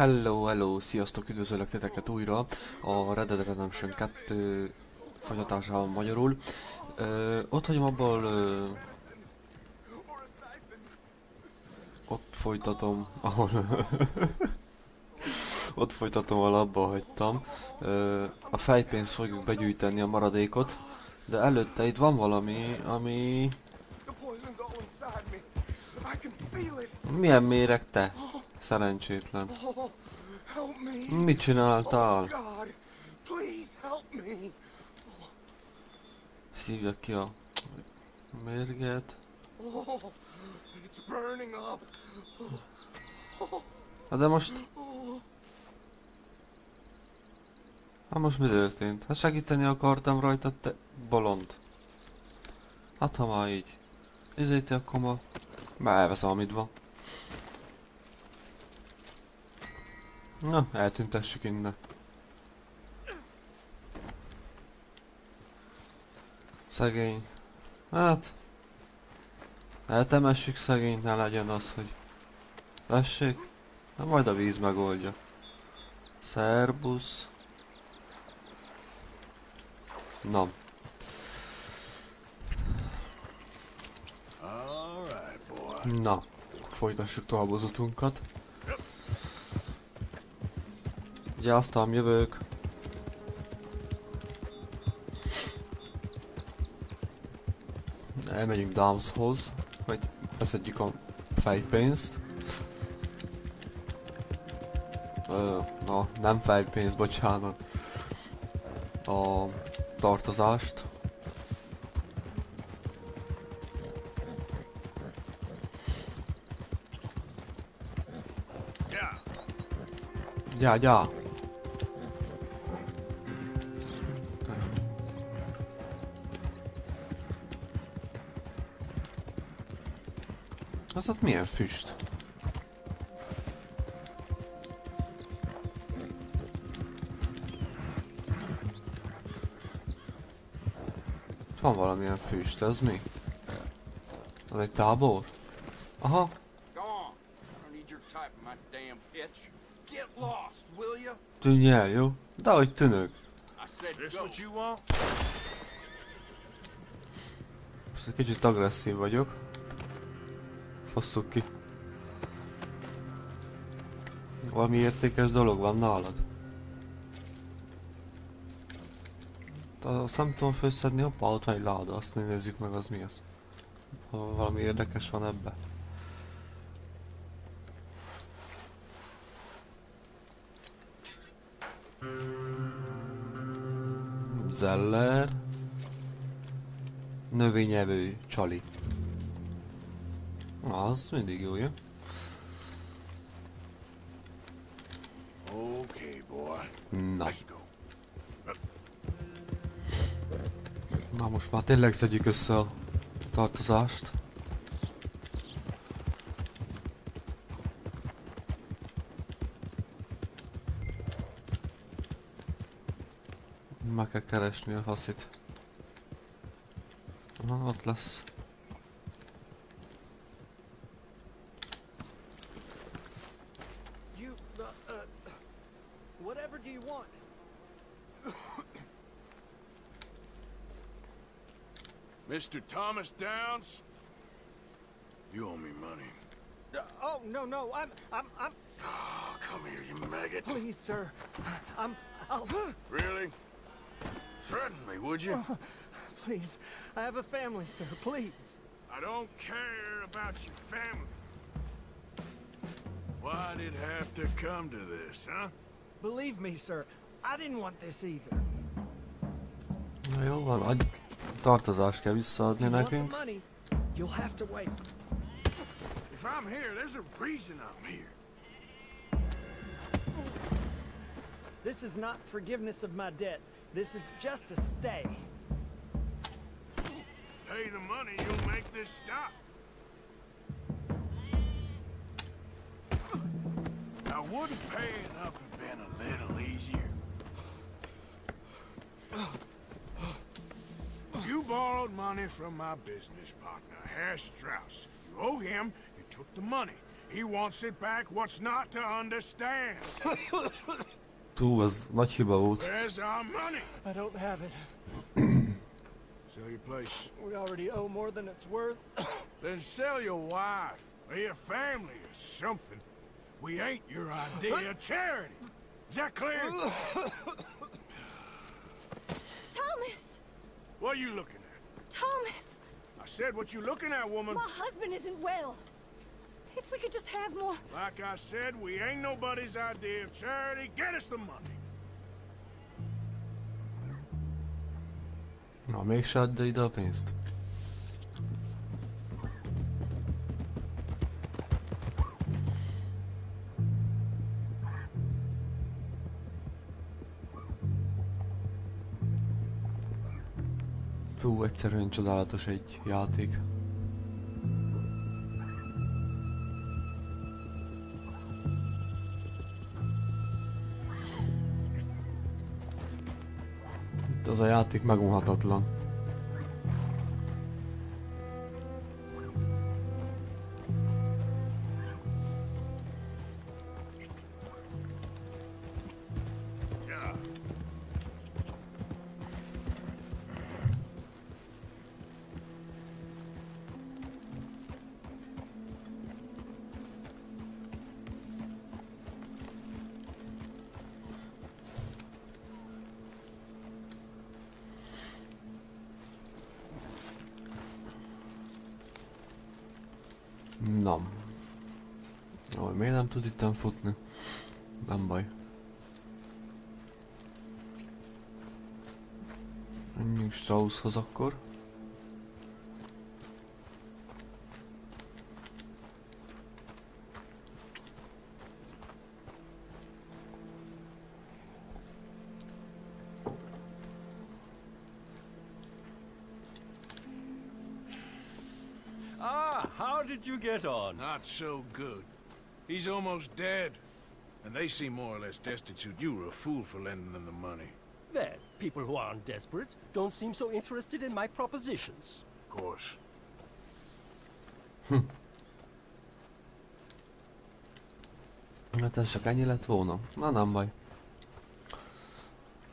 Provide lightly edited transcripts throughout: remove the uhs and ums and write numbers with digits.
Hello, hello, sziasztok, üdvözöllek titeket újra a Redemption 2 folytatásában magyarul. Ott hagyom abból, ott folytatom, ahol ott folytatom, ahol abba hagytam. A fejpénzt fogjuk begyűjteni, a maradékot, de előtte itt van valami, ami... Milyen méreg te? Szerencsétlen. Mit csináltál? Szívja ki a mérget. De most... most mi történt? Hát segíteni akartam rajta, te bolond. Hát ha már így. Ezért akkor ma... Már elveszem, amit van. Na, eltüntessük innen. Szegény. Hát... eltemessük szegényt, ne legyen az, hogy... Tessék? Na majd a víz megoldja. Szerbusz. Na. Na. Folytassuk tovább az utunkat. Gyásztam, jövök. Elmegyünk Damshoz, hogy beszedjük a fejpénzt. Na, nem fejpénzt, bocsánat. A tartozást. Ja. Az ott milyen füst? Van valamilyen füst, ez mi? Az egy tábor? Aha. Tűnj el, jó? De hogy tűnök. Most egy kicsit agresszív vagyok. Fasszuk ki. Valami értékes dolog van nálad? Azt nem tudom főszedni, hoppá, ott van egy láda, azt nézzük meg, az mi az. Valami érdekes van ebbe. Zeller. Növényevő csali. Az mindig jó, jó? Na. Na most már tényleg szedjük össze a tartozást. Meg kell keresni a faszit. Aha, ott lesz. Mr. Thomas Downs? You owe me money. Oh, no, I'm... Oh, come here, you maggot. Please, sir. I'll... Really? Threaten me, would you? Please, I have a family, sir, please. I don't care about your family. Why'd it have to come to this, huh? Believe me, sir, I didn't want this either. Na jó van, tartozást kell visszaadni nekünk. You'll have to wait. If I'm here, there's a reason I'm here. This is not forgiveness of my debt. This is just a stay. Pay the money, you'll make this stop. Now, wouldn't paying up have been a little easier? You borrowed money from my business partner, Herr Strauss. You owe him, you took the money. He wants it back. What's not to understand? Ez nagy hiba volt. Where's our money? I don't have it. Sell your place. We already owe more than it's worth. Then sell your wife or your family or something. We ain't your idea of charity. Is that clear? Thomas! What are you looking at? Thomas! I said what you looking at, woman. My husband isn't well. If we could just have more... Like I said, we ain't nobody's idea of charity. Get us the money. Na, mégse adja ide a pénzt. Túl egyszerűen csodálatos egy játék. Itt az a játék megunhatatlan. Na. Jó, miért nem tud itten futni? Nem baj. Menjünk Strausshoz akkor. How did you get on? Not so good. He's almost dead. And they seem more or less destitute. You were a fool for lending them the money. Well, people who aren't desperate don't seem so interested in my propositions. Of course. Hát ez csak ennyi lett volna. Na nem baj.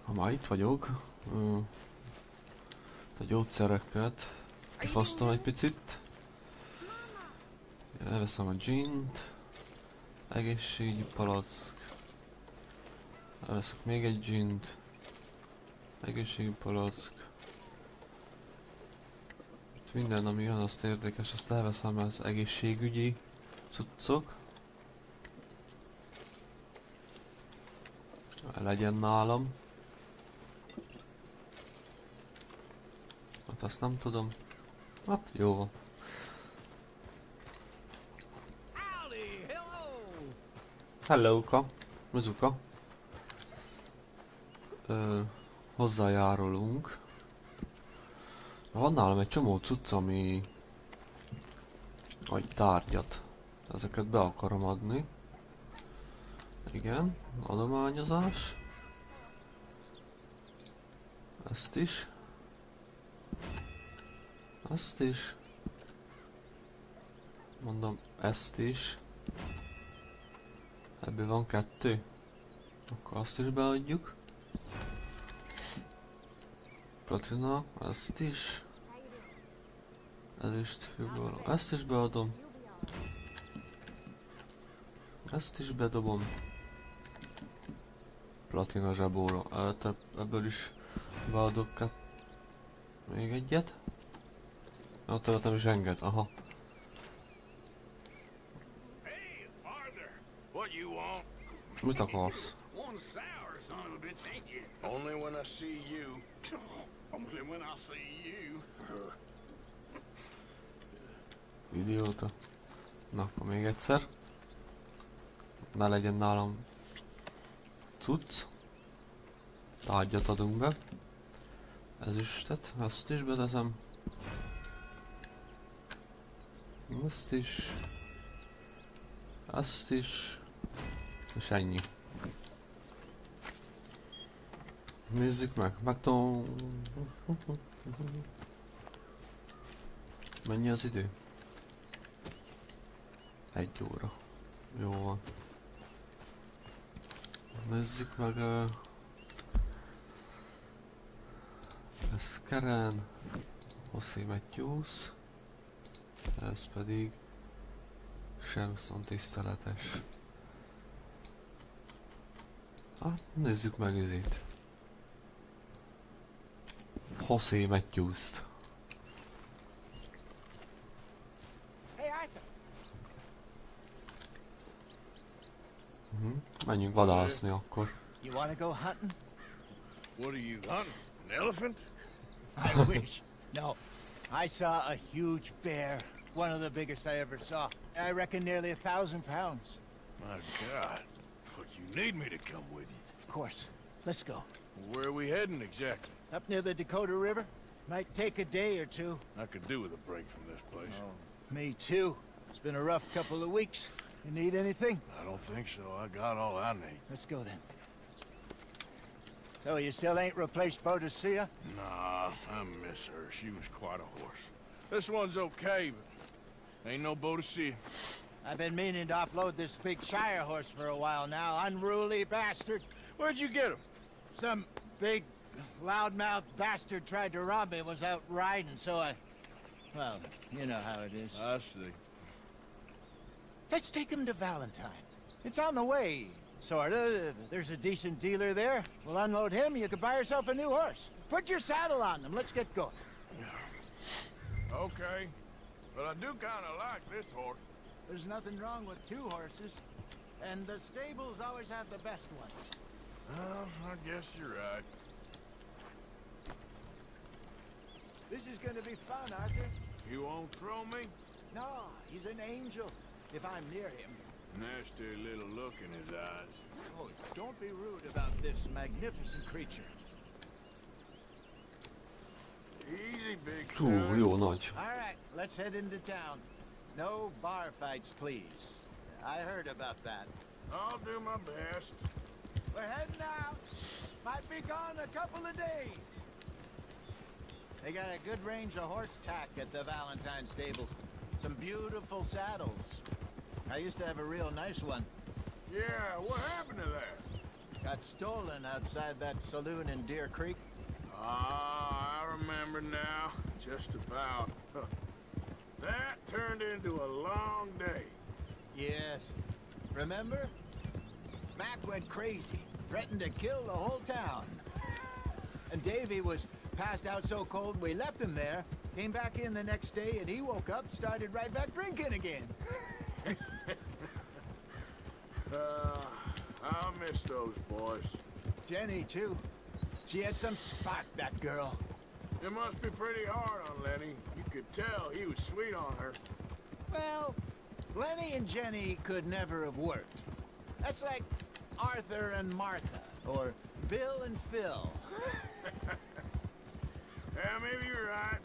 Ha már itt vagyok, a gyógyszereket kifasztom egy picit. Elveszem a gint. Egészségügyi palack. Elveszek még egy gint. Egészségügyi palack. Itt minden ami jön, azt érdekes, azt elveszem, az egészségügyi cuccok. Legyen nálam. Hát azt nem tudom. Hát jó van. Hello-ka, Mizuka. Hozzájárulunk. Van nálam egy csomó cucc, ami... Egy tárgyat. Ezeket be akarom adni. Igen, adományozás. Ezt is. Ezt is. Mondom, ezt is. Ebből van 2. Akkor azt is beadjuk. Platina, ezt is. Ezért függő. Ezt is beadom. Ezt is bedobom. Platina zsebóra. Ebből is beadok még egyet. Ott nem is enged, aha. Mit akarsz? Only when I see you. Only when I see you. Idióta. Na, akkor még egyszer. Ne legyen nálam cucc. Tárgyat adunk be. Ezüstet, ezt is beteszem. Ezt is. Ezt is. És ennyi. Nézzük meg, megtom... Mennyi az idő? 1 óra. Jó van. Nézzük meg... ez Keren, José Matthews, ez pedig Samson tiszteletes. Hát nézzük meg izét. José Matthews-t. Menjünk vadászni akkor. You want to go hunting? What are you hunting? An elephant? I wish. No. I saw a huge bear. One of the biggest I ever saw. I reckon nearly 1,000 pounds. My God. But you need me to come with you. Of course. Let's go. Where are we heading exactly? Up near the Dakota River. Might take a day or two. I could do with a break from this place. Oh, me too. It's been a rough couple of weeks. You need anything? I don't think so. I got all I need. Let's go then. So you still ain't replaced Boadicea? Nah, I miss her. She was quite a horse. This one's okay, but ain't no Boadicea. I've been meaning to offload this big Shire horse for a while now. Unruly bastard. Where'd you get him? Some big, loudmouth bastard tried to rob me, was out riding, so I... Well, you know how it is. I see. Let's take him to Valentine. It's on the way, sorta. There's a decent dealer there. We'll unload him, you can buy yourself a new horse. Put your saddle on him, let's get going. Okay. But I do kinda like this horse. There's nothing wrong with two horses. And the stables always have the best ones. Well, I guess you're right. This is gonna be fun, Arthur. You won't throw me? No, he's an angel. If I'm near him. Nasty little look in his eyes. Oh, don't be rude about this magnificent creature. Easy, big Hú, fella. jó nagy. All right, let's head into town. No bar fights, please. I heard about that. I'll do my best. We're heading out. Might be gone a couple of days. They got a good range of horse tack at the Valentine stables. Some beautiful saddles. I used to have a real nice one. Yeah, what happened to that? Got stolen outside that saloon in Deer Creek. Ah, I remember now. Just about. That turned into a long day. Yes. Remember? Mac went crazy. Threatened to kill the whole town. And Davy was passed out so cold we left him there. Came back in the next day and he woke up, started right back drinking again. I'll miss those boys. Jenny, too. She had some spark, that girl. It must be pretty hard on Lenny. You could tell he was sweet on her. Well, Lenny and Jenny could never have worked. That's like Arthur and Martha, or Bill and Phil. Yeah, maybe you're right.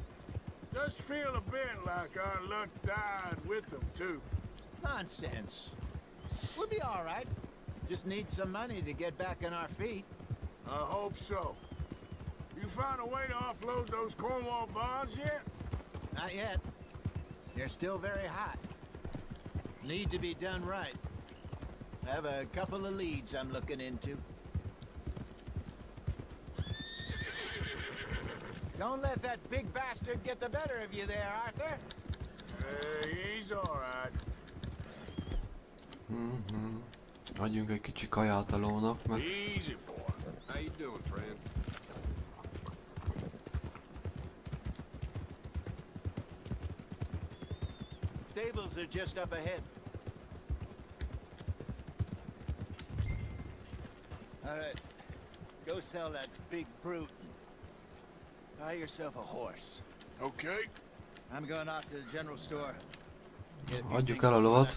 Does feel a bit like our luck died with them, too. Nonsense. We'll be all right. Just need some money to get back on our feet. I hope so. You found a way to offload those Cornwall bonds yet? Not yet. They're still very hot. Need to be done right. I have a couple of leads I'm looking into. Don't let that big bastard get the better of you there, Arthur. He's all right. Adjunk egy kicsi kaját a lónak, meg... Easy, boy. How you doing, friend? Stables are just up ahead. All right. Go sell that big brute. Buy yourself a horse. Okay. I'm going off to the general store. Adjuk el a lovat.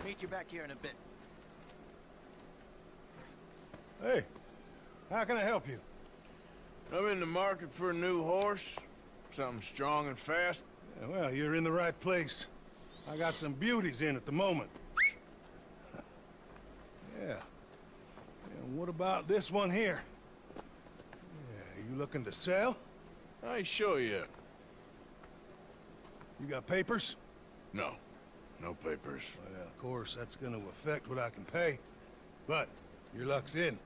Meet you back here in a bit. Hey, how can I help you? I'm in the market for a new horse. Something strong and fast. Yeah, well, you're in the right place. I got some beauties in at the moment. Yeah. And what about this one here? Yeah, you looking to sell? I ain't sure yet. You got papers? No. No papers. Well, of course, that's gonna affect what I can pay. But your luck's in.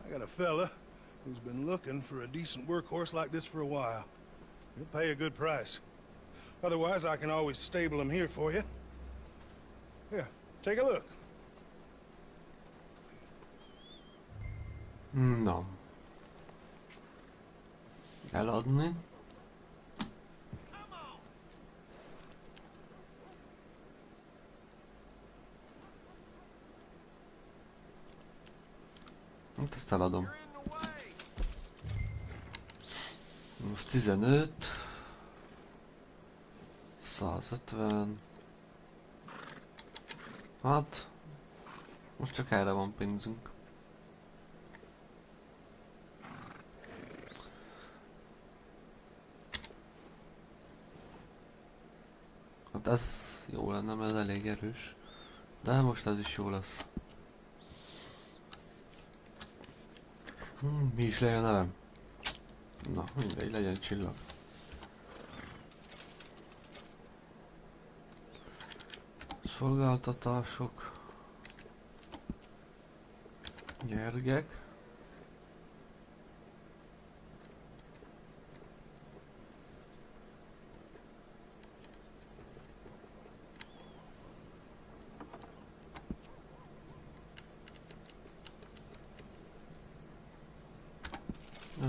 I got a fella who's been looking for a decent workhorse like this for a while. He'll pay a good price. Otherwise, I can always stable him here for you. Here, take a look. Na. Eladni. Hát ezt eladom. Ez 15. 150. Hát... most csak erre van pénzünk. Hát ez jó lenne, mert ez elég erős. De most ez is jó lesz. Mi is legyen a nevem? Na, mindegy, legyen csillag. Szolgáltatások. Nyergek.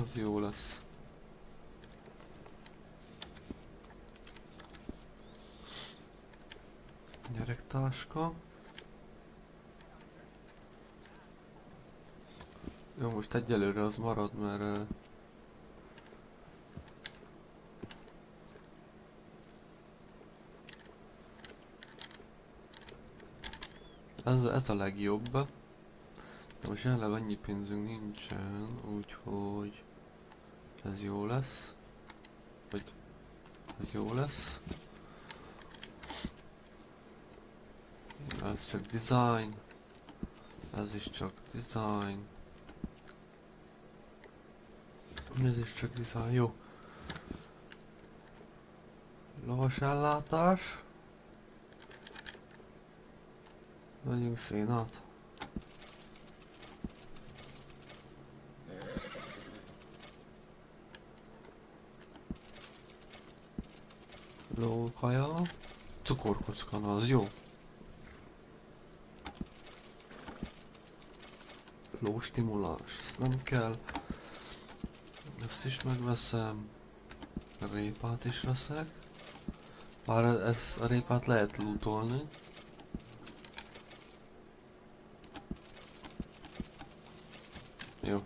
Ez jó lesz. Gyerektáska. Jó, most egyelőre az marad, mert... ez a legjobb. De most jelenleg annyi pénzünk nincsen, úgyhogy... ez jó lesz. Vagy... ez jó lesz. Ez csak design. Ez is csak design. Ez is csak design, jó. Lovasellátás. Vegyünk szénát. Lókaja. Cukorkocka, na az jó. Lóstimulás, ezt nem kell. Ezt is megveszem. A répát is veszek. Bár a répát lehet lootolni. Jó.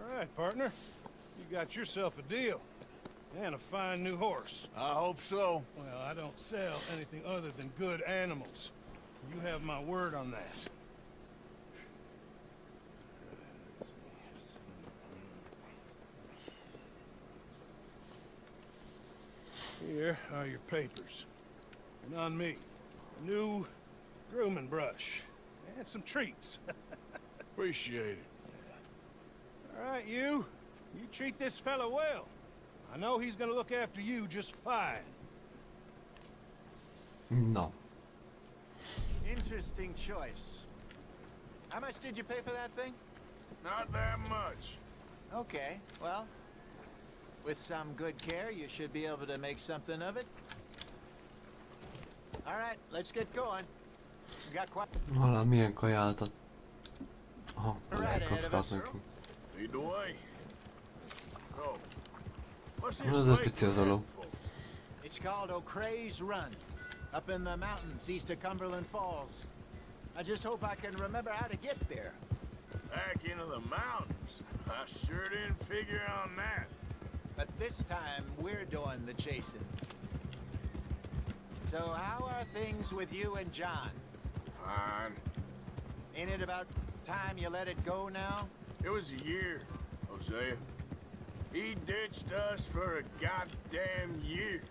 Alright, partner. You got yourself a deal. And a fine new horse. I hope so. Well, I don't sell anything other than good animals. You have my word on that. Here are your papers. And on me, a new grooming brush. And some treats. Appreciate it. All right, you treat this fella well. I know he's gonna look after you just fine. No. Interesting choice. How much did you pay for that thing? Not that much. Okay, well, with some good care, you should be able to make something of it. All right, let's get going. We got quite... Hala, milyen kaját ad. Aha, lehet kockát nekünk. Lead the way. Oh. What's this Ez egy lake pici az aló. for? It's called O'Creagh's Run, up in the mountains east of Cumberland Falls. I just hope I can remember how to get there. Back into the mountains. I sure didn't figure on that. But this time, we're doing the chasing. So how are things with you and John? Fine. Ain't it about time you let it go now? It was a year, Hosea. He ditched us for a goddamn year.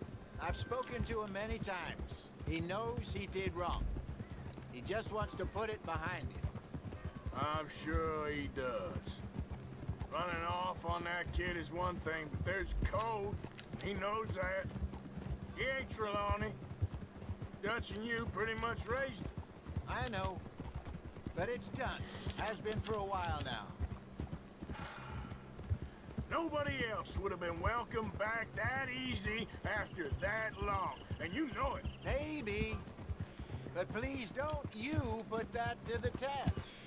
I've spoken to him many times. He knows he did wrong. He just wants to put it behind him. I'm sure he does. Running off on that kid is one thing, but there's code. He knows that. He ain't Trelawney. Dutch and you pretty much raised it. I know. But it's done. Has been for a while now. Nobody else would have been welcomed back that easy after that long. And you know it. Maybe. But please don't you put that to the test.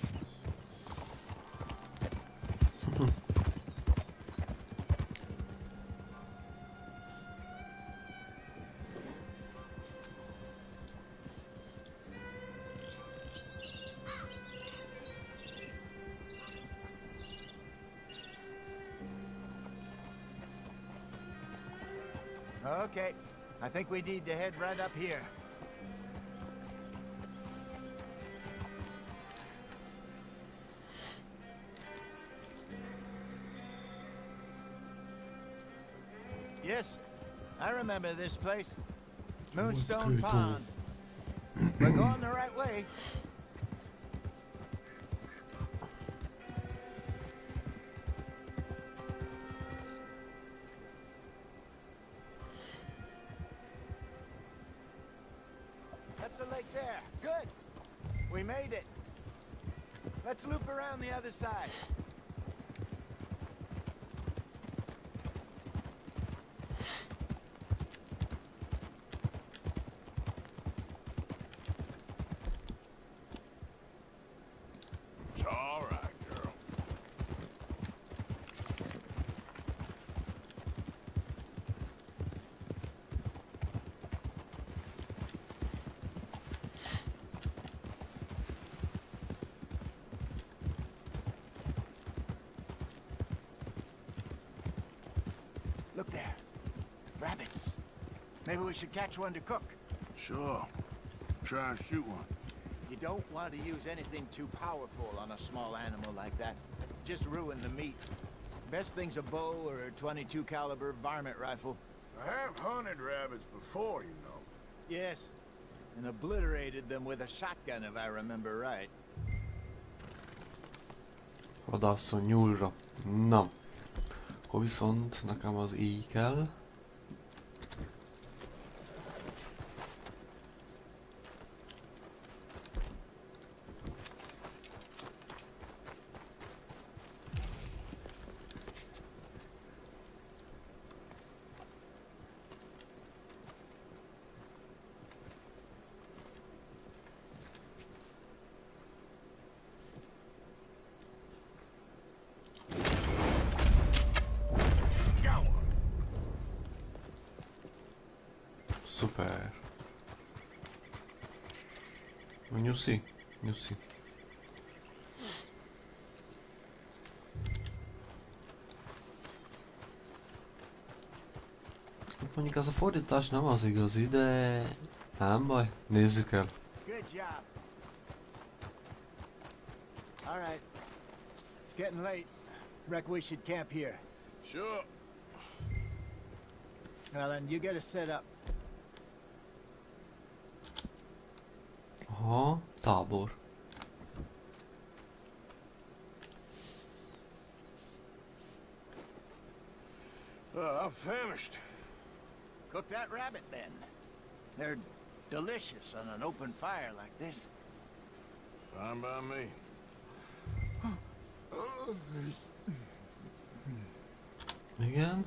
Okay, I think we need to head right up here. Yes, I remember this place. Moonstone Pond. We're going the right way. That's the lake there. Good. We made it. Let's loop around the other side. It's all right, girl. Look there. Rabbits. Maybe we should catch one to cook. Sure. Try and shoot one. You don't want to use anything too powerful on a small animal like that. Just ruin the meat. Best thing's a bow or a 22 caliber varmint rifle. I have hunted rabbits before, you know. Yes. And obliterated them with a shotgun if I remember right. Vadászon nyúlra. Na. Akkor viszont nekem az így kell. Super. Nyuszi, nyuszi. Mondjuk az a fordítás nem az igazi, de nem baj, nézzük el. Good job. All right. It's getting late. Reckon we should camp here. Sure. Well, then you get us set up. Aha, tábor. I'm famished. Cook that rabbit then. They're delicious on an open fire like this. Fine by me. Igen.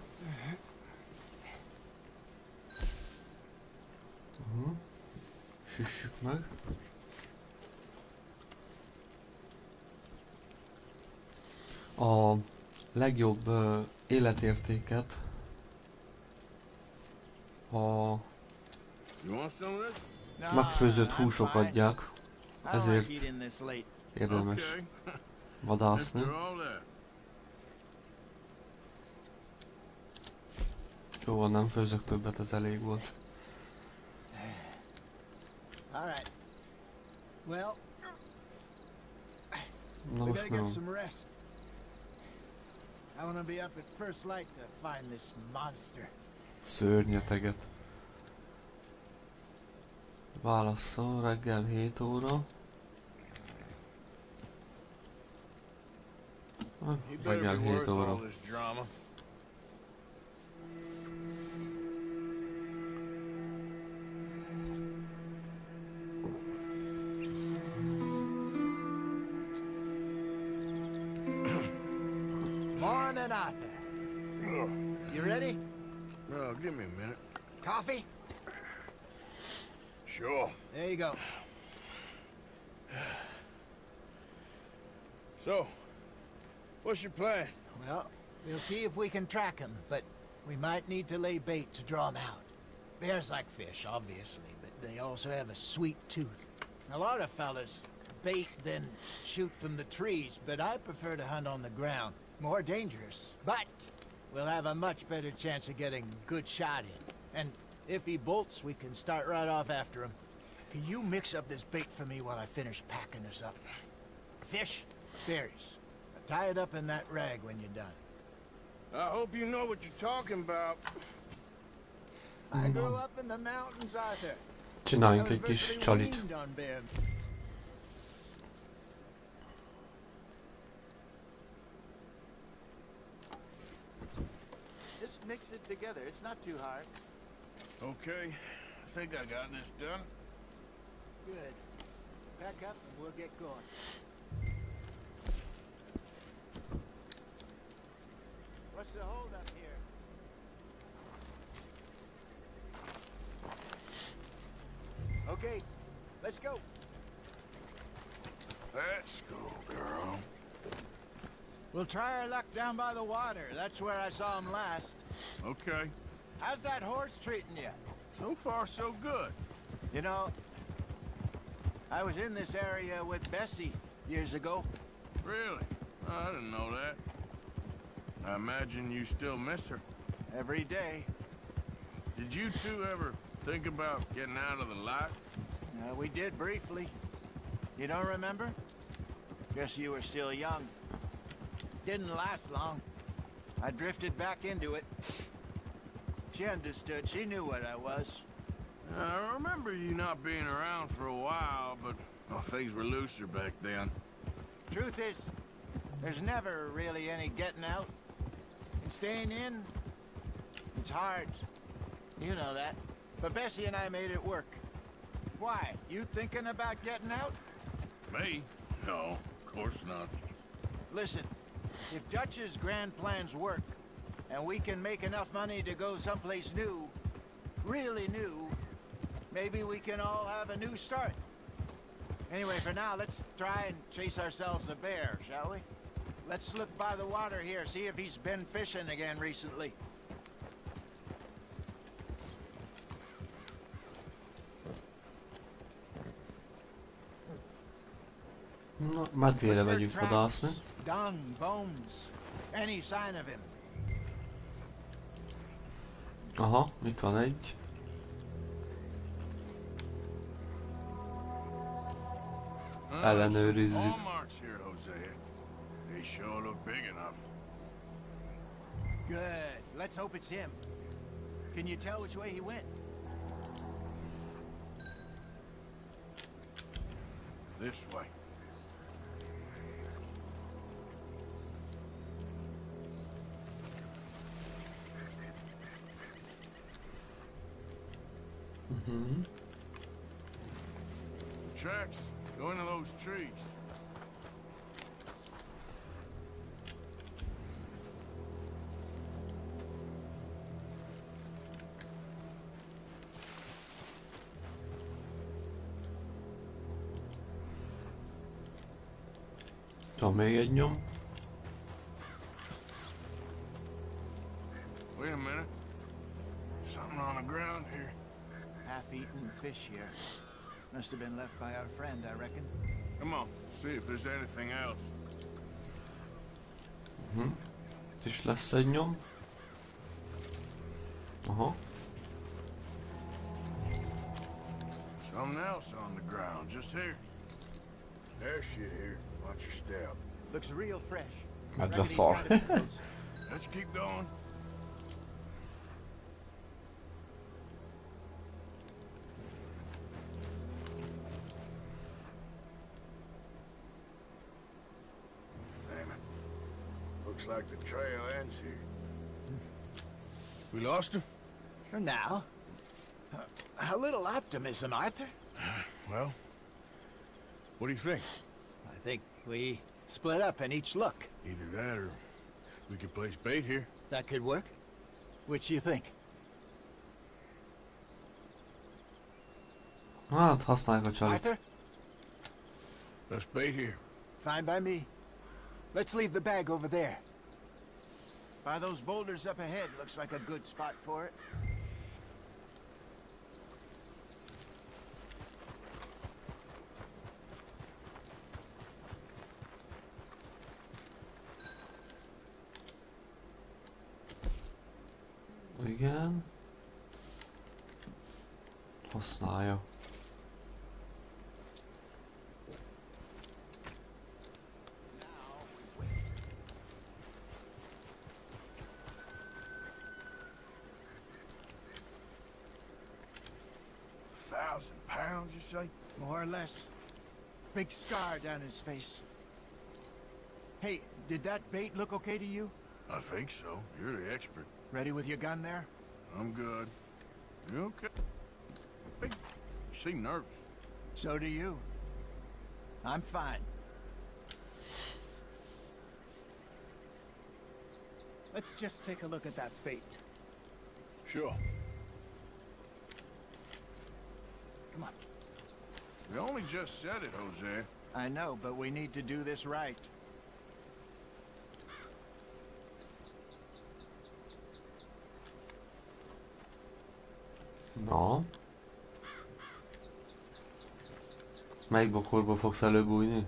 Süssük meg. A legjobb életértéket a megfőzött húsok adják, ezért érdemes vadászni. Jó van, nem főzök többet, ez elég volt. All right. Well, Na we most gotta get nem. some rest. I want to be up at first light to find this monster. Szörnyeteget. Válasszon reggel 7 óra. Reggel 7 óra. Arthur. You ready? Oh, give me a minute. Coffee? Sure. There you go. So, what's your plan? Well, we'll see if we can track him, but we might need to lay bait to draw him out. Bears like fish, obviously, but they also have a sweet tooth. A lot of fellas bait then shoot from the trees, but I prefer to hunt on the ground. More dangerous, but we'll have a much better chance of getting a good shot in. And if he bolts, we can start right off after him. Can you mix up this bait for me while I finish packing this up? Fish, berries. Tie it up in that rag when you're done. I hope you know what you're talking about. I grew up in the mountains, Arthur. Csináljunk egy kis csalit. Just mix it together. It's not too hard. Okay, I think I got this done. Good. Pack up and we'll get going. What's the hold up here? Okay, let's go. Let's go, girl. We'll try our luck down by the water. That's where I saw him last. Okay. How's that horse treating you? So far, so good. You know, I was in this area with Bessie years ago. Really? I didn't know that. I imagine you still miss her. Every day. Did you two ever think about getting out of the lot? We did briefly. You don't remember? Guess you were still young. Didn't last long. I drifted back into it. She understood. She knew what I was. I remember you not being around for a while, but well, things were looser back then. Truth is, there's never really any getting out. And staying in, it's hard. You know that. But Bessie and I made it work. Why? You thinking about getting out? Me? No, of course not. Listen, if Dutch's grand plans work, and we can make enough money to go someplace new, really new, maybe we can all have a new start. Anyway, for now, let's try and chase ourselves a bear, shall we? Let's look by the water here, see if he's been fishing again recently. Na, már délre megyünk vadászni. Dung, bones, any sign of him. Aha, itt van egy. Ellenőrizzük. All marks here, Hosea. They sure look big enough. Good. Let's hope it's him. Can you tell which way he went? This way. Tracks go into those trees. Van még egy nyom. Wait a minute. Something on the ground here. Half-eaten fish here. Must have been left by our friend, I reckon. Come on, see if there's anything else. És lesz egy nyom. Aha. Something else on the ground, just here. There's shit here. Watch your step. Looks real fresh. Medve Reckon he's szar. got it close. Let's keep going. Damn it. Looks like the trail ends here. We lost him? For now. A little optimism, Arthur. Well, what do you think? I think we split up and each look. Either that or We could place bait here. That could work. Which you think? Hát használjuk a csalit. Arthur? Let's bait here. Fine by me. Let's leave the bag over there. By those boulders up ahead, looks like a good spot for it. Igen. Használja. £1,000, you say? More or less. Big scar down his face. Hey, did that bait look okay to you? I think so. You're the expert. Ready with your gun there? I'm good. You okay? Hey, you seem nervous. So do you. I'm fine. Let's just take a look at that bait. Sure. Come on. We only just said it, Jose. I know, but we need to do this right. Na. Melyik bokorból fogsz előbújni?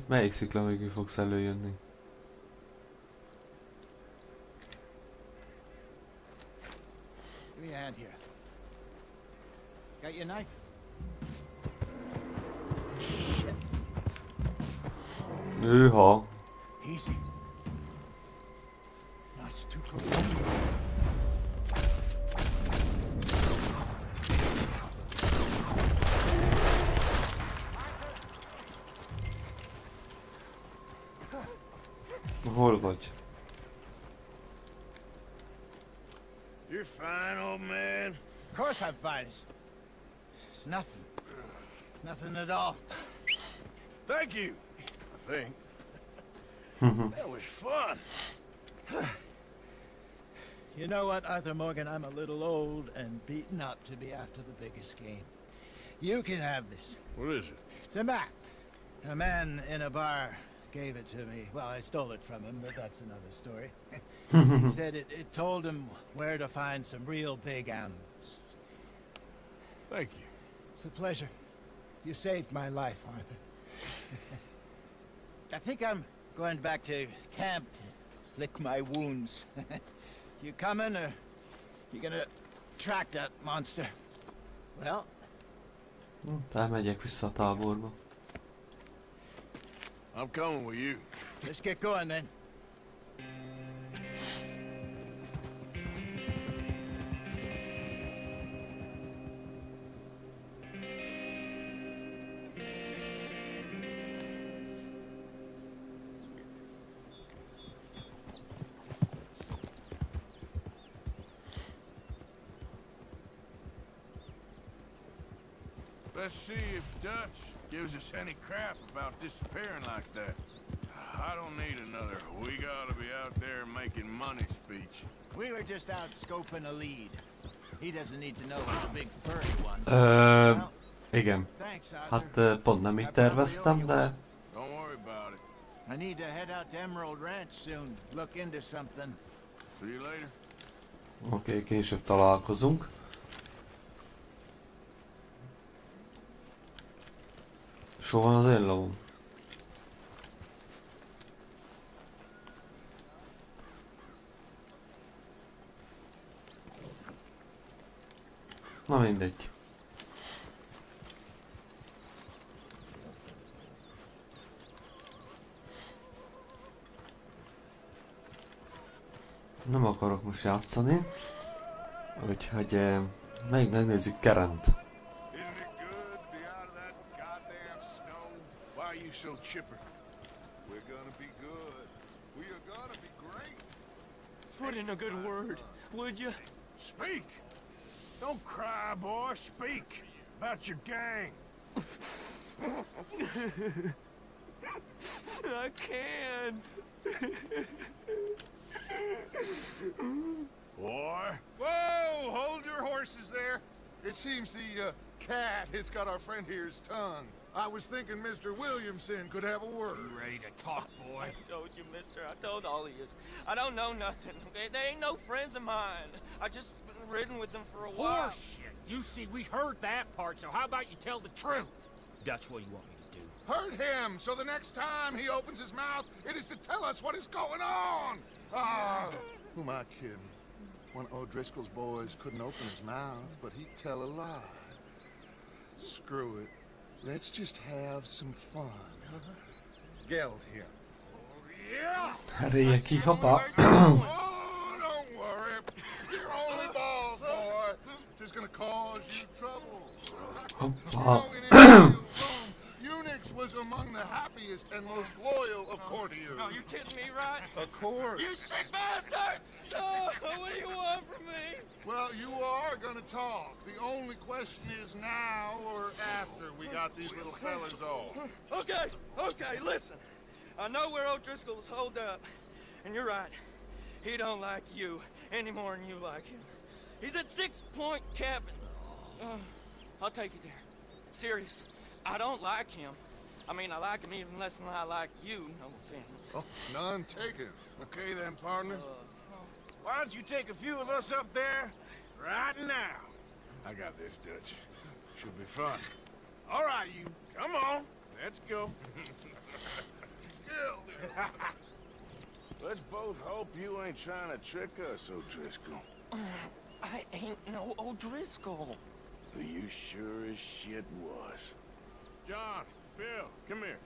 Melyik szikla mögé fogsz előjönni? Give me a hand here. Got your knife? Őha! Easy. No, it's too close. Hol vagy? You're fine, old man. Of course I'm fine. It's nothing. Nothing at all. Thank you, I think. That was fun. You know what, Arthur Morgan? I'm a little old and beaten up to be after the biggest game. You can have this. What is it? It's a map. A man in a bar gave it to me. Well, I stole it from him, but that's another story. He said it told him where to find some real big animals. Thank you. It's a pleasure. You saved my life, Arthur. I think I'm going back to camp to lick my wounds. You coming, or you gonna track that monster? Well, Elmegyek vissza a táborba. I'm coming with you. let's get going then. Let's see if Dutch gives us any crap about disappearing like that. I don't need another "we gotta be out there making money" speech. We were just out scoping a lead. He doesn't need to know about the big furry one. Igen. Thanks, Arthur. Hát pont nem így terveztem, de... Don't worry about it. I need to head out to Emerald Ranch soon. Look into something. See you later. Oké, később találkozunk. Soha van az én lovom. Na mindegy. Nem akarok most játszani. Úgyhogy még megnézzük Kerent. Isn't it good to be out of that goddamn snow? Why are you so chipper? We're gonna be good. We are gonna be great. Put in a good word, would you? Speak! Don't cry, boy. Speak about your gang. I can't. Boy. Whoa! Hold your horses there. It seems the cat has got our friend here's tongue. I was thinking Mr. Williamson could have a word. You ready to talk, boy? I told you, mister. I told all of you. I don't know nothing, okay? They ain't no friends of mine. I just been ridden with them for a while. Horseshit. You see, we heard that part, so how about you tell the truth? Dutch, what do you want me to do? Hurt him, so the next time he opens his mouth, it is to tell us what is going on. Ah, who am I kidding? One of O'Driscoll's boys couldn't open his mouth, but he'd tell a lie. Screw it. Let's just have some fun. Geld him. Yeah! Herre kihopa. Oh, don't worry. You're only balls, boy. Just gonna cause you trouble. Hoppa. Unix was among the happiest and most loyal of courtiers. No, you're kidding me, right? Of course. You sick bastards! Oh, what do you want from me? Well, you are gonna talk. The only question is now or after we got these little fellas off. Okay, listen. I know where O'Driscoll was holed up. And you're right. He don't like you any more than you like him. He's at 6 Point Cabin. I'll take you there. Serious. I don't like him. I mean, I like him even less than I like you, no offense. Oh, none taken. Okay then, partner. Why don't you take a few of us up there right now? I got this, Dutch. Should be fun. All right, you. Come on. Let's go. Let's both hope you ain't trying to trick us, O'Driscoll. I ain't no O'Driscoll. You sure as shit was. John, Phil, come here.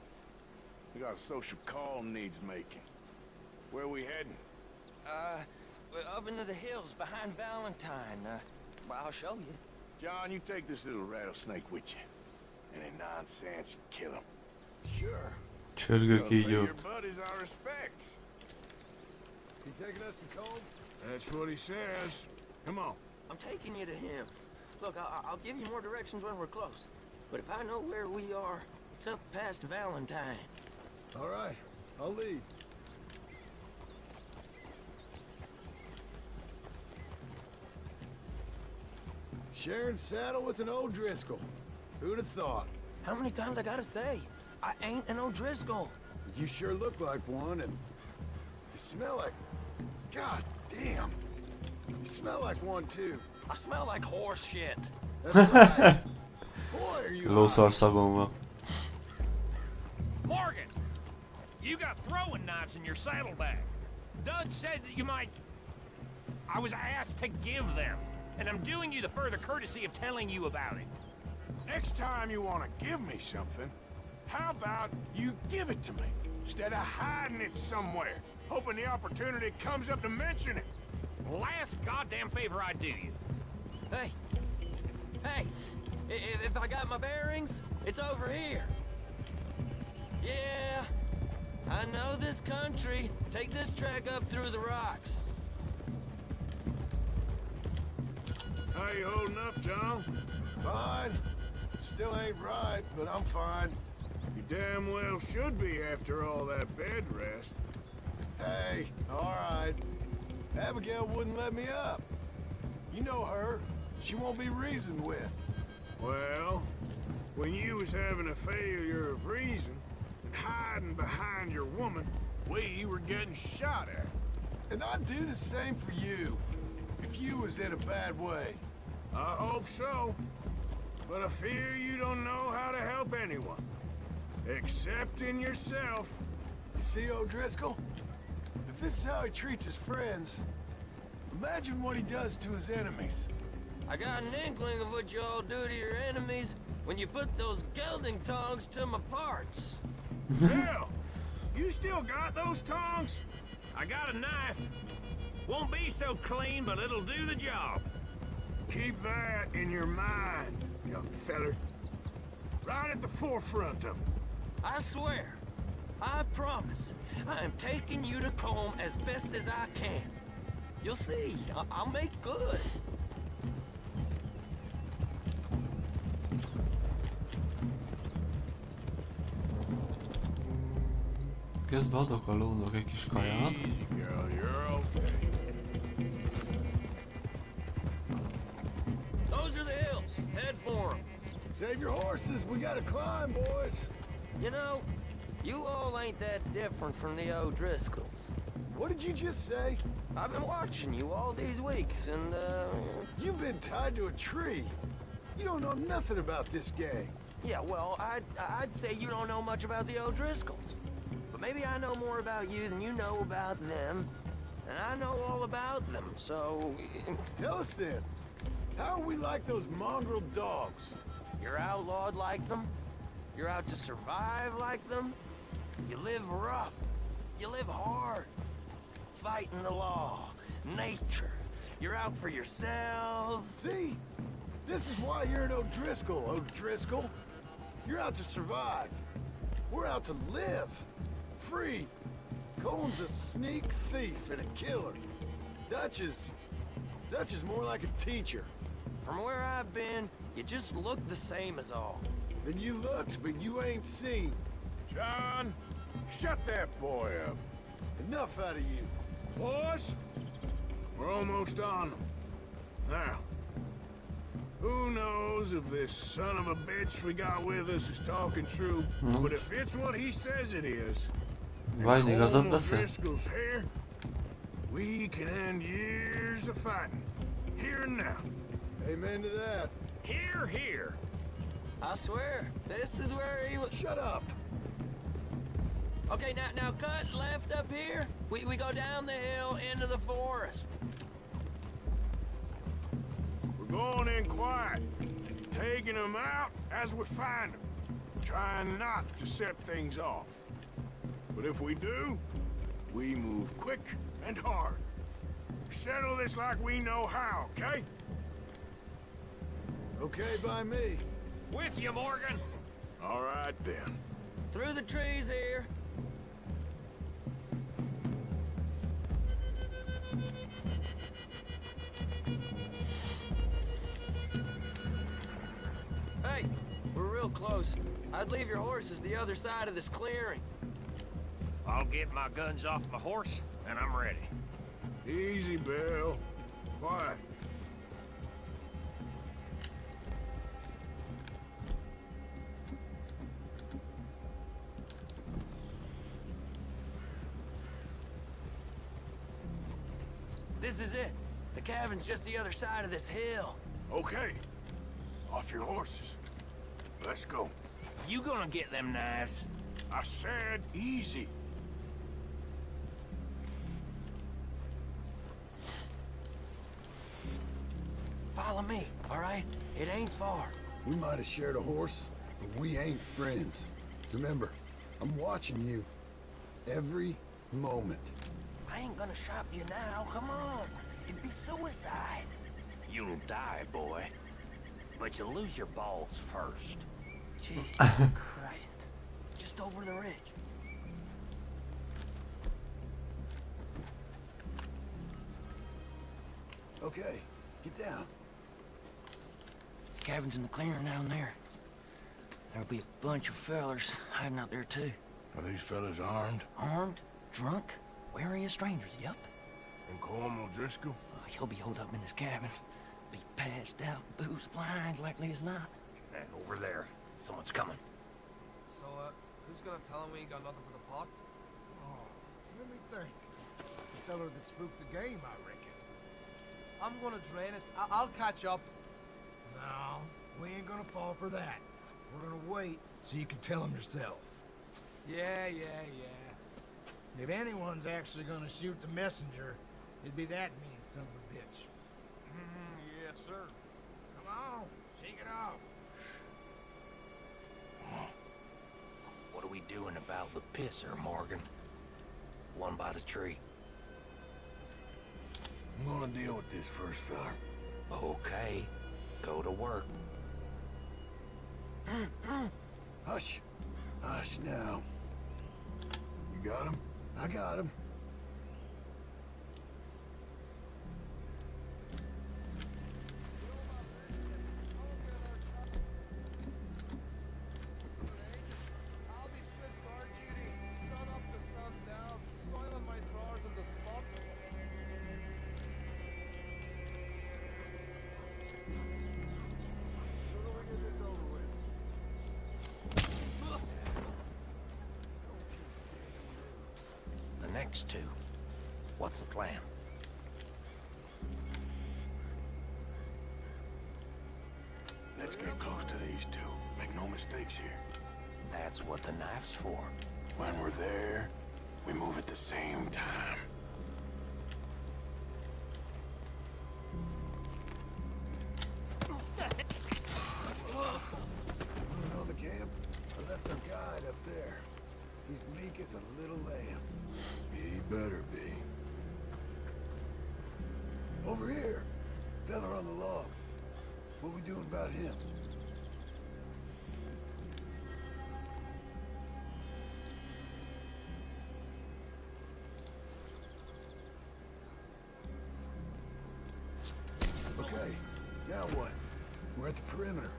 We got a social call needs making. Where we heading? We're up into the hills behind Valentine. Well, I'll show you. John, you take this little rattlesnake with you. Any nonsense, you kill him. Sure. Csörgő Pay your kígyót. buddies our respects. He taking us to Cove? That's what he says. Come on. I'm taking you to him. Look, I'll give you more directions when we're close. But if I know where we are, it's up past Valentine. All right, I'll lead. Sharing saddle with an O'Driscoll. Who'd have thought? How many times I gotta say? I ain't an O'Driscoll. You sure look like one, and you smell like... God damn. You smell like one, too. I smell like horse shit. That's right. Boy, are you Lószar hot. szagom van. Morgan! You got throwing knives in your saddlebag. Dud said that you might... I was asked to give them. And I'm doing you the further courtesy of telling you about it. Next time you want to give me something, how about you give it to me, instead of hiding it somewhere, hoping the opportunity comes up to mention it? Last goddamn favor I do you. Hey! If I got my bearings, it's over here. Yeah, I know this country. Take this track up through the rocks. How you holding up, John? Fine. Still ain't right, but I'm fine. You damn well should be after all that bed rest. Hey, all right. Abigail wouldn't let me up. You know her. She won't be reasoned with. Well, when you was having a failure of reason and hiding behind your woman, we were getting shot at. And I'd do the same for you, if you was in a bad way. I hope so, but I fear you don't know how to help anyone, except in yourself. You see, O'Driscoll? If this is how he treats his friends, imagine what he does to his enemies. I got an inkling of what you all do to your enemies when you put those gelding tongs to my parts. Hell, you still got those tongs? I got a knife. Won't be so clean, but it'll do the job. Keep that in your mind, young feller. Right at the forefront of it. I swear, I promise, I am taking you to Combe as best as I can. You'll see, I'll make good. Közben adok a lónak egy kis kaját. Easy, girl. You're okay. Those are the hills. Head for them. Save your horses. We gotta climb, boys. You know, you all ain't that different from the O'Driscolls. What did you just say? I've been watching you all these weeks, and, You've been tied to a tree. You don't know nothing about this gang. yeah, well, I'd say you don't know much about the O'Driscolls. But maybe I know more about you than you know about them. And I know all about them, so... Tell us then. How are we like those mongrel dogs? You're outlawed like them. You're out to survive like them. You live rough. You live hard. Fighting the law. Nature. You're out for yourselves. See? This is why you're an O'Driscoll, O'Driscoll. You're out to survive. We're out to live. Free. Cole's a sneak thief and a killer. Dutch is more like a teacher. From where I've been, you just look the same as all. Then you looked, but you ain't seen. John, shut that boy up. Enough out of you. Boys, we're almost on them. Now, who knows if this son of a bitch we got with us is talking true, but if it's what he says it is, Vagy igazad beszél? Driscoll's here, we can end years of fighting, here and now. Amen to that. Here, here. I swear, this is where he was. Shut up. Okay, now cut left up here. We go down the hill into the forest. We're going in quiet, taking them out as we find them, trying not to set things off. But if we do, we move quick and hard. Settle this like we know how, okay? Okay by me. With you, Morgan. All right, then. Through the trees here. Hey, we're real close. I'd leave your horses the other side of this clearing. I'll get my guns off my horse, and I'm ready. Easy, Bill. Quiet. This is it. The cabin's just the other side of this hill. Okay. Off your horses. Let's go. You gonna get them knives? I said easy. Follow me, all right? It ain't far. We might have shared a horse, but we ain't friends. Remember, I'm watching you. Every moment. I ain't gonna shop you now, come on. It'd be suicide. You'll die, boy. But you'll lose your balls first. Jesus Christ. Just over the ridge. Okay, get down. Cabin's in the clearing down there. There'll be a bunch of fellers hiding out there too. Are these fellas armed? Armed, drunk, wary of strangers, yup. And Corporal Driscoll? He'll be holed up in his cabin. Be passed out, booze blind, likely as not. And over there, someone's coming. So, who's gonna tell him we ain't got nothing for the pot? Oh, let me think. The feller that spooked the game, I reckon. I'm gonna drain it. I'll catch up. No, we ain't gonna fall for that. We're gonna wait so you can tell him yourself. Yeah. If anyone's actually gonna shoot the messenger, it'd be that mean son of a bitch. Yes, sir. Come on, shake it off. What are we doing about the pisser, Morgan? One by the tree. I'm gonna deal with this first fella. Okay. Go to work. Hush. Hush now. You got him? I got him. next to. What's the plan? Let's get close to these two. Make no mistakes here. That's what the knife's for. When we're there, we move at the same time. You know the camp? I left our guide up there. He's meek as a little lamb. He better be. Over here. Fella on the log. What we doing about him? Okay, now what? We're at the perimeter.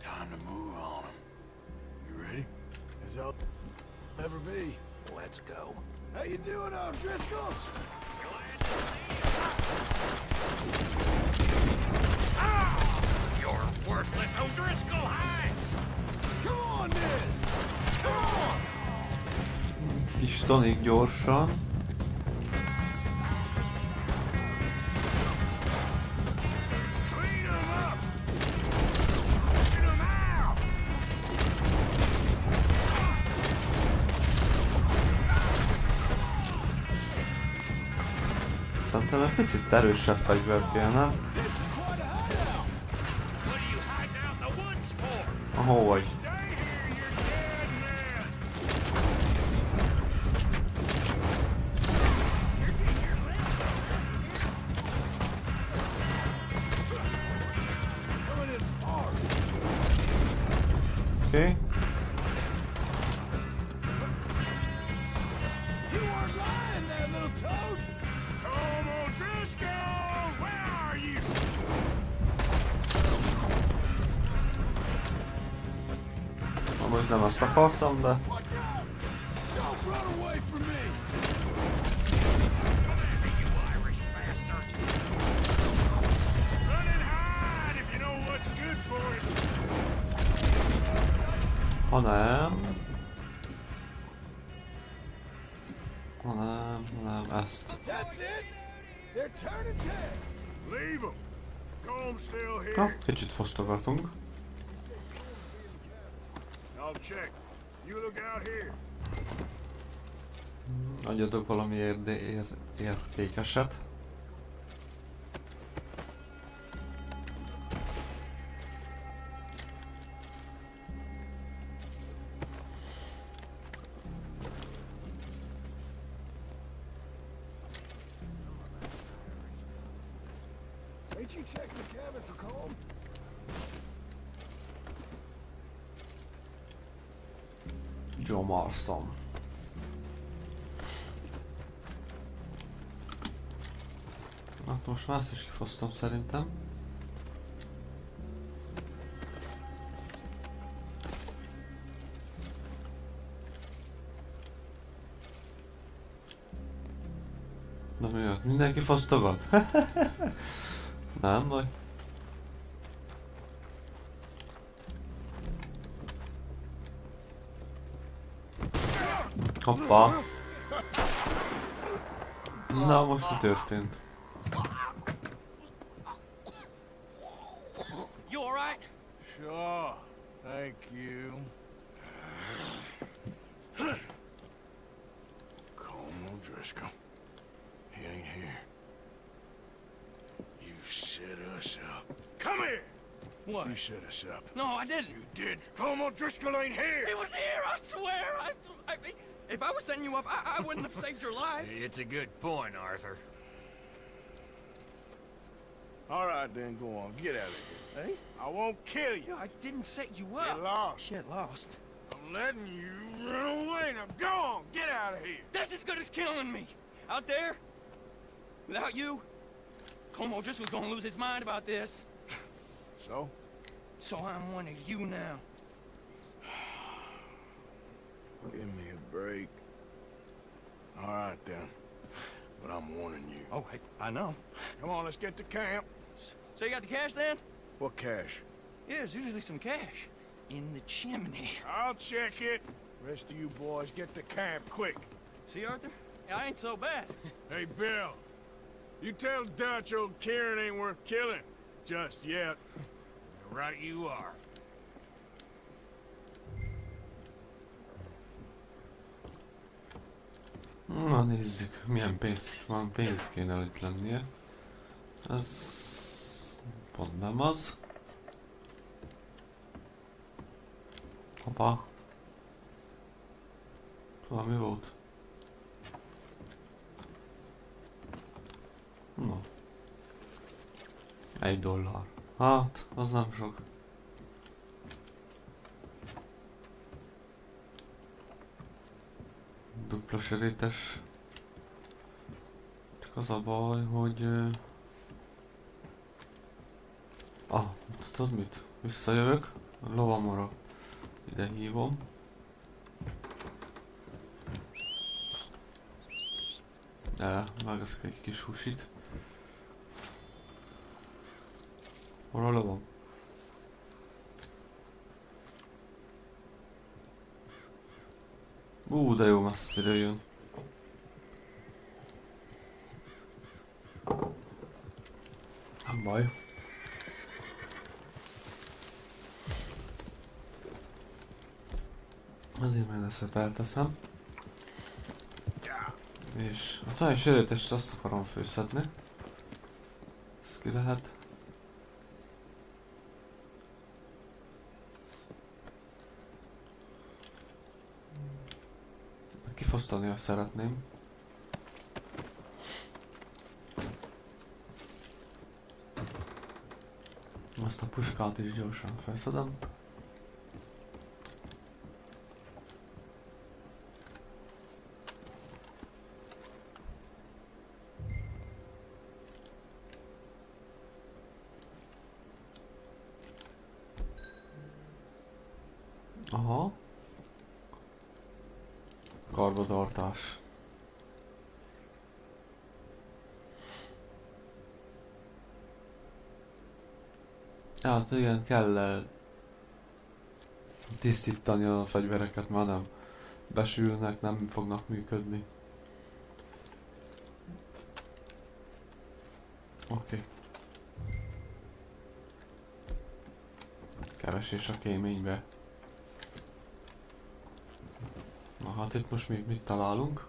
Time to move on him. You ready? As I'll ever be. Let's go. How you doing, O'Driscolls? You're worthless O'Driscoll hides! Come on, then! Come on! Istenig gyorsan. Clean him up! Get him out! Szerintem egy picit erősebb fegyver kéne. What are you hiding out in the woods for? Ahol vagy? Stay here, you're dead man! Coming in hard. Oké. You weren't lying there, little toad! Come on, Driscoll! Where are you? Amúgy nem azt akartam, de... Watch out! Don't run away from me! You Irish bastard! Run and hide if you know what's good for it. Hanem... ezt. That's it! They're turning tail! Leave them. Comb's still Na, here. kicsit fosztogatunk. I'll check. You look out here. Adjatok valami értékeset. Ain't you checking the cabin for Colm? Gyomarszom. Hát most már ezt is kifosztom szerintem. Na mi jött? Mindenki fosztogat? Nem baj. Hoppá. Na most mi történt? You all right? Sure. Thank you. Colm O'Driscoll. He ain't here. You set us up. Come here! What? You set us up. No, I didn't. You did. Colm O'Driscoll ain't here! He was here, I swear. If I was setting you up, I wouldn't have saved your life. It's a good point, Arthur. All right, then, go on. Get out of here. Hey? I won't kill you. I didn't set you up. Get lost. Get lost. I'm letting you run away. Now go on. Get out of here. That's as good as killing me. Out there, without you, Colm O'Driscoll's gonna lose his mind about this. So? So I'm one of you now. Give me a break. All right, then. But I'm warning you. Oh, I know. Come on, let's get to camp. So you got the cash then? What cash? Yeah, there's usually some cash. in the chimney. I'll check it. Rest of you boys get to camp quick. See, Arthur? I ain't so bad. Hey, Bill. You tell Dutch old Kieran ain't worth killing. Just yet. Right you are. Na nézzük, milyen pénz kéne, hogy lennie. Ez pont nem az. Hoppá. Valami volt. No. $1. Hát, az nem sok. Dupla sörétes. Csak az a baj, hogy... tudod mit? Visszajövök, a lovamra ide hívom. Vágaszok egy kis húsit. Hol a lovam? De jó messzire jön. Nem baj. Azért majd ezt felteszem. És a talán sörétest azt akarom főszedni. Ez ki lehet. Kifosztani, ha szeretném. Azt a puskát is gyorsan felszedem. Aha. Karbantartás. Hát igen, kell tisztítani a fegyvereket, már nem besülnek, nem fognak működni. Oké. Keresés a kéménybe. Na hát itt most még mit találunk?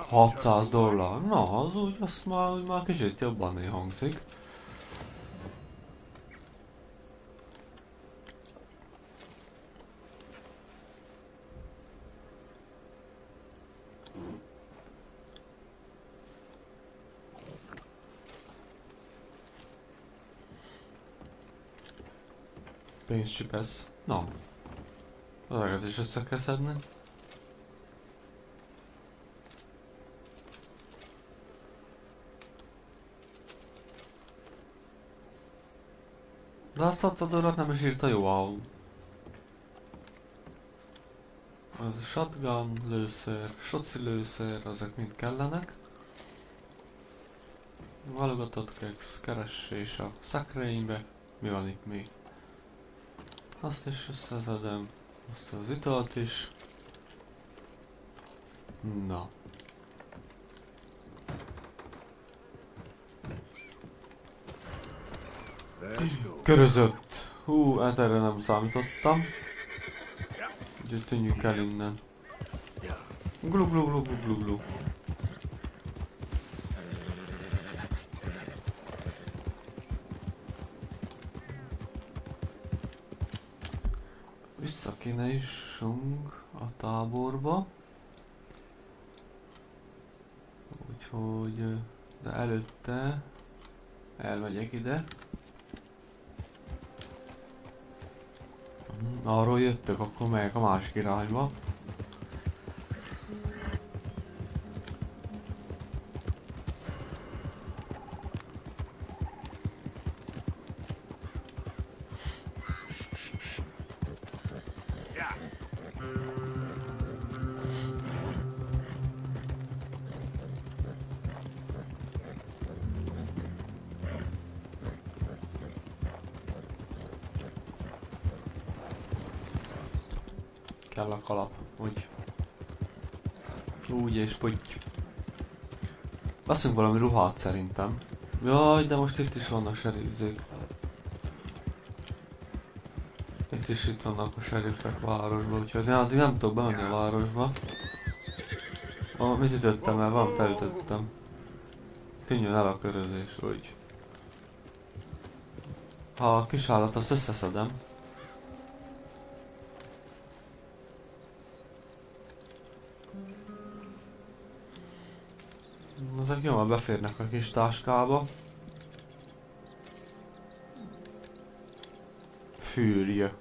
$600. Na, az úgy, azt már kicsit jobban hangzik. Pénzcsipesz. Na. Az eget is össze kell szedni. De azt a dolgot nem is írta jó a... Az shotgun, lőszer, soci lőszer, ezek mind kellenek. Válogatott kex, keresés a szakrénybe. Mi van itt még? Azt is összeszedem. Azt az italt is. Na. Körözött. Hú, hát erre nem számítottam. Úgyhogy tűnjünk el innen. Glu glu glu glu glu glu. Vissza kéne jussunk a táborba. Úgyhogy... de előtte... elmegyek ide. Arról jöttök, akkor megyek a másik irányba. Kell a kalap. Úgy és úgy. Veszünk valami ruhát szerintem. Jaj, de most itt is vannak serifzék. Itt vannak a seriffek városban, úgyhogy addig nem tudok bemenni a városba. Mit ütöttem el? Valamit elütöttem. Tűnjön el a körözés, úgy. Ha a kis állat, azt összeszedem. Ezek jól beférnek a kis táskába. Fűrje.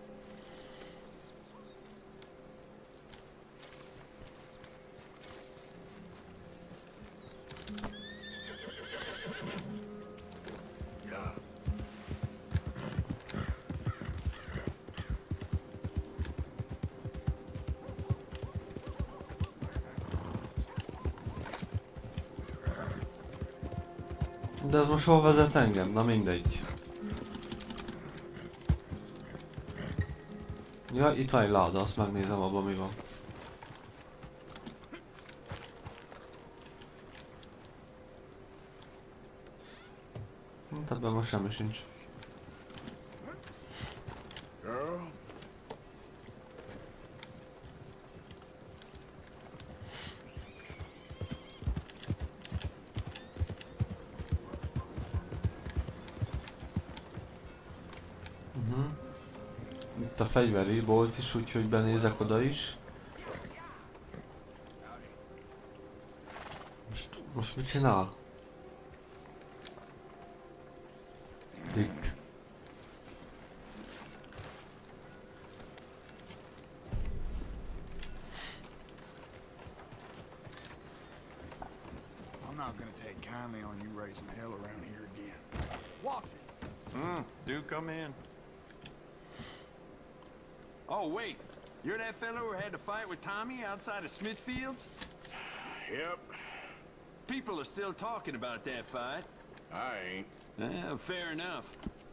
De ez most hol vezet engem? Na mindegy. Ja, itt van egy láda, azt megnézem abban mi van. Ebben most semmi sincs. Itt a fegyveri bolt is, úgyhogy benézek oda is. Most mit csinál? Dick. I'm not gonna take kindly on you raising hell around here again. Watch it. Do come in. Oh, wait. You're that fellow who had to fight with Tommy outside of Smithfield's? Yep. People are still talking about that fight. I ain't. Fair enough.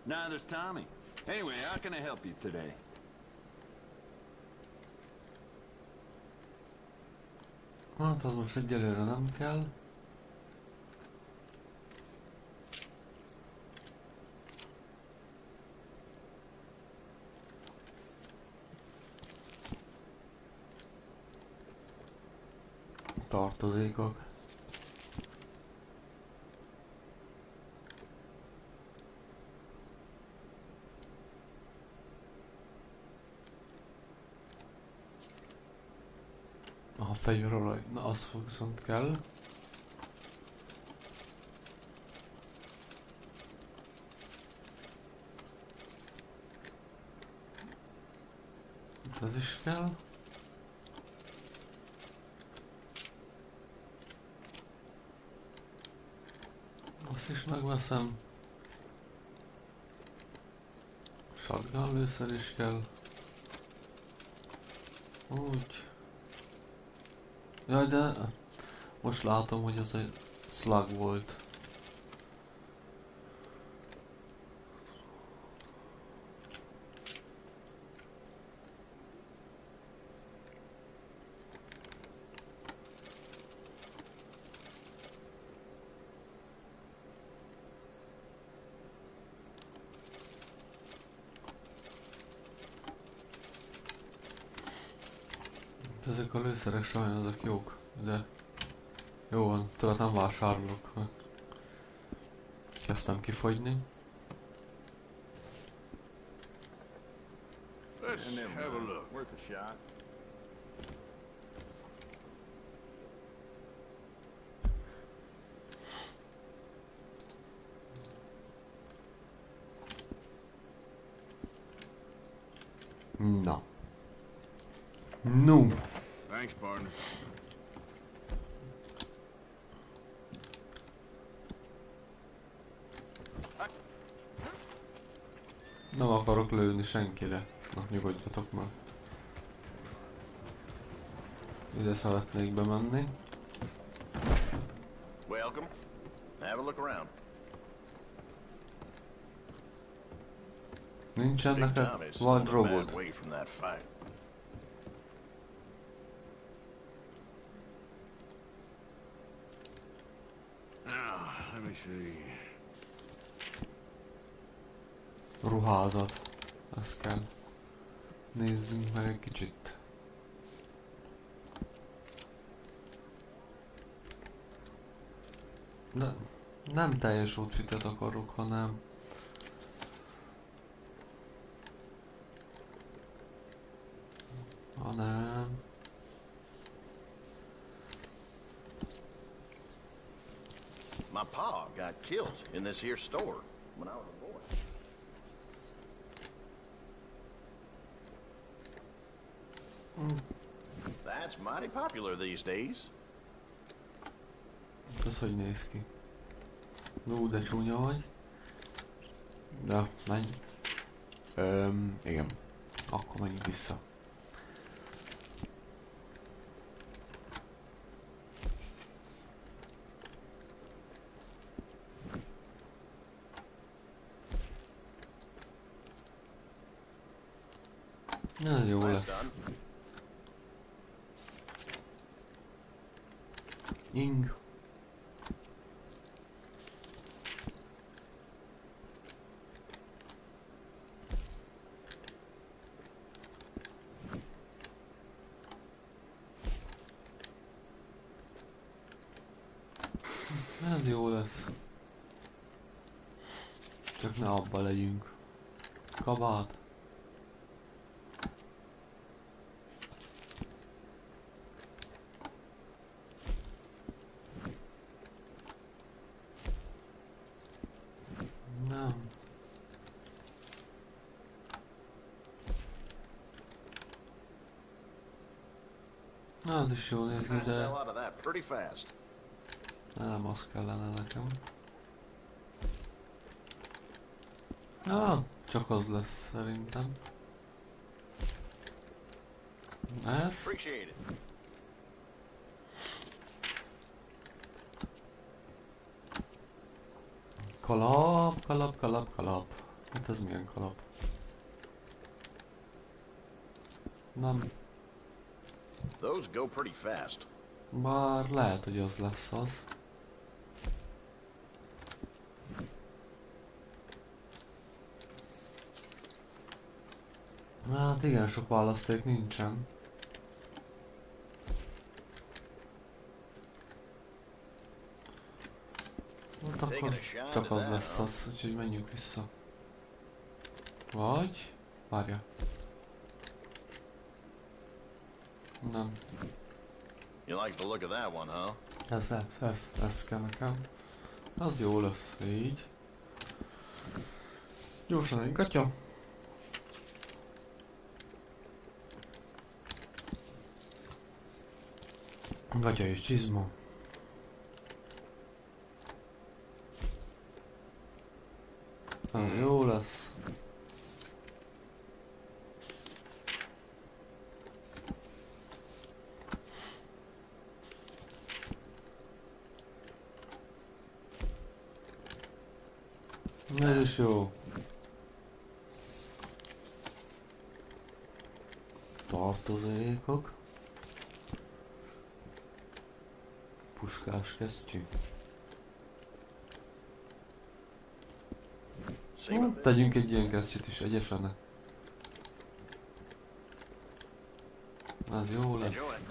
Neither's Tommy. Anyway, how can I help you today? Hát az most egyelőre nem kell. Tartozékok. A fegyverolaj, na az viszont kell. Ez is kell. Azt is megveszem. Shotgun lőszer is kell. Úgy. Jaj, de most látom, hogy az egy slug volt. Ezek a lőszerek sajnos ezek jók, de jó van, tőle nem vásárolok. Kezdtem kifogyni. Let's have a look. Worth a shot. Na. No. Thanks, partner. Nem akarok lőni senkire. Na, nyugodjatok meg. Ide szeretnék bemenni. Welcome. Have a look around. Nincsen neked wardrobe-od? me see. Ruházat. Ezt kell. Nézzünk meg egy kicsit. De nem teljes outfitet akarok, hanem My pa got killed in this here store when I was a boy. That's mighty popular these days. Ez hogy néz ki? De csúnya vagy. De, menj. Igen. Akkor menjünk vissza. Ez jó lesz. Ing. Ez jó lesz. Csak ne abba legyünk. Kabát. Nem. Az is jól néz ki, de... Nem, az kellene nekem. Csak az lesz szerintem. Ez? Kalap, kalap, kalap, kalap. Hát ez milyen kalap? Nem. Those go pretty fast. Bár lehet, hogy az lesz az. Hát igen, sok választék nincsen. Hát akkor csak az lesz az, úgyhogy menjünk vissza. Vagy... Várja. Nem. You like the look of that one, huh? Ez kell nekem. Az jó lesz, így. Gyorsan egy gatya. Gatya és csizma. Az jó lesz. Ez is jó. Tartozékok. Puskás kesztyű. Tegyünk egy ilyen kesztyűt is egyesene. Ez jó lesz.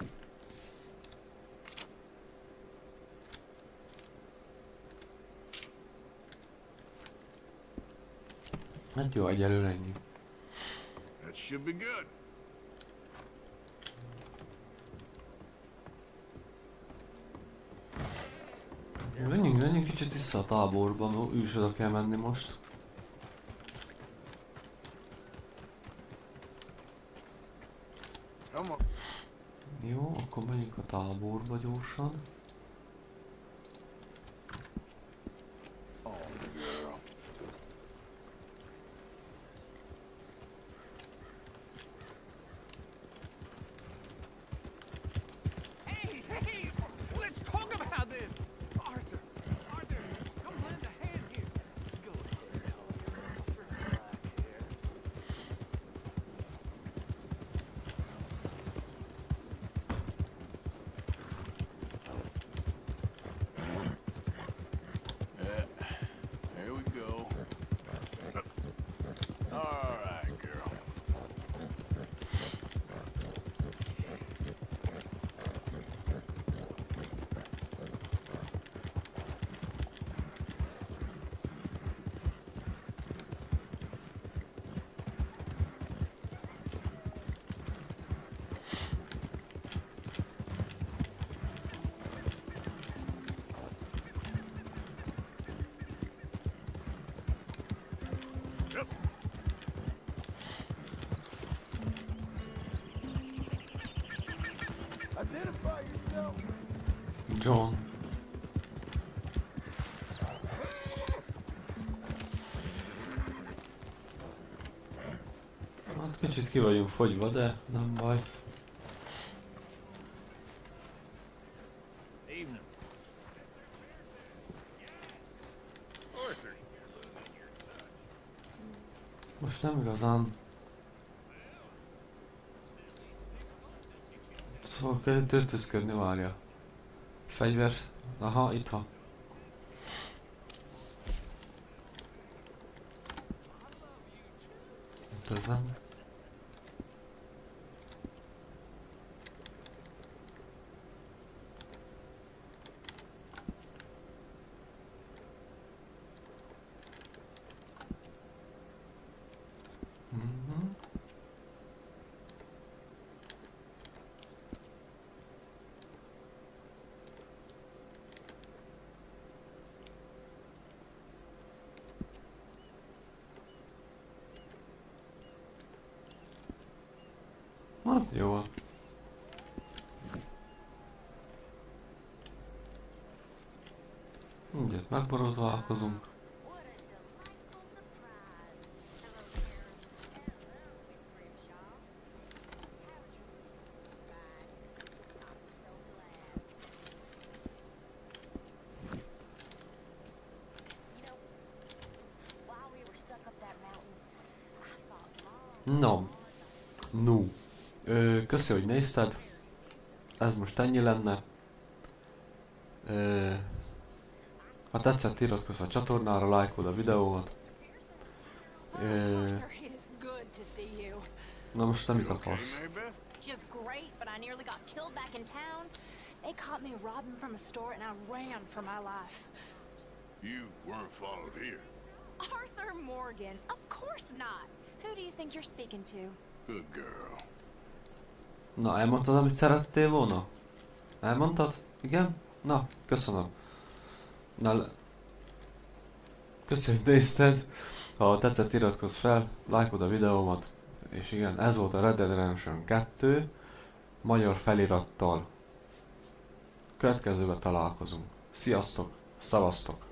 Hát jó, egyelőre ennyi. That should be good. Menjünk kicsit vissza a táborba, mert ő is oda kell menni most. Jó, akkor menjünk a táborba gyorsan. John. Hát kicsit ki vagyunk fogyva, de nem baj. Most nem igazán. Szóval kell töltözködni, várja. Fegyver. Aha, itt van. Ezen. Hát jó. Mindjárt megborotválkozunk. No. No. Köszi, hogy nézted. Ez most ennyi lenne. Ha tetszett, iratkozz a csatornára, lájkold a videómat. Na most nem mit akarsz? Just great, but I nearly got killed back in town. They caught me robbing from a store and I ran for my life. You weren't followed here. Arthur Morgan, of course not. Who do you think you're speaking to? Good girl. Na, elmondtad, amit szerettél volna? Elmondtad? Igen? Na, köszönöm. Na, köszönöm, hogy nézted. Ha tetszett, iratkozz fel, lájkold a videómat. És igen, ez volt a Redeption 2. Magyar felirattal. Következőben találkozunk. Sziasztok, szavaztok!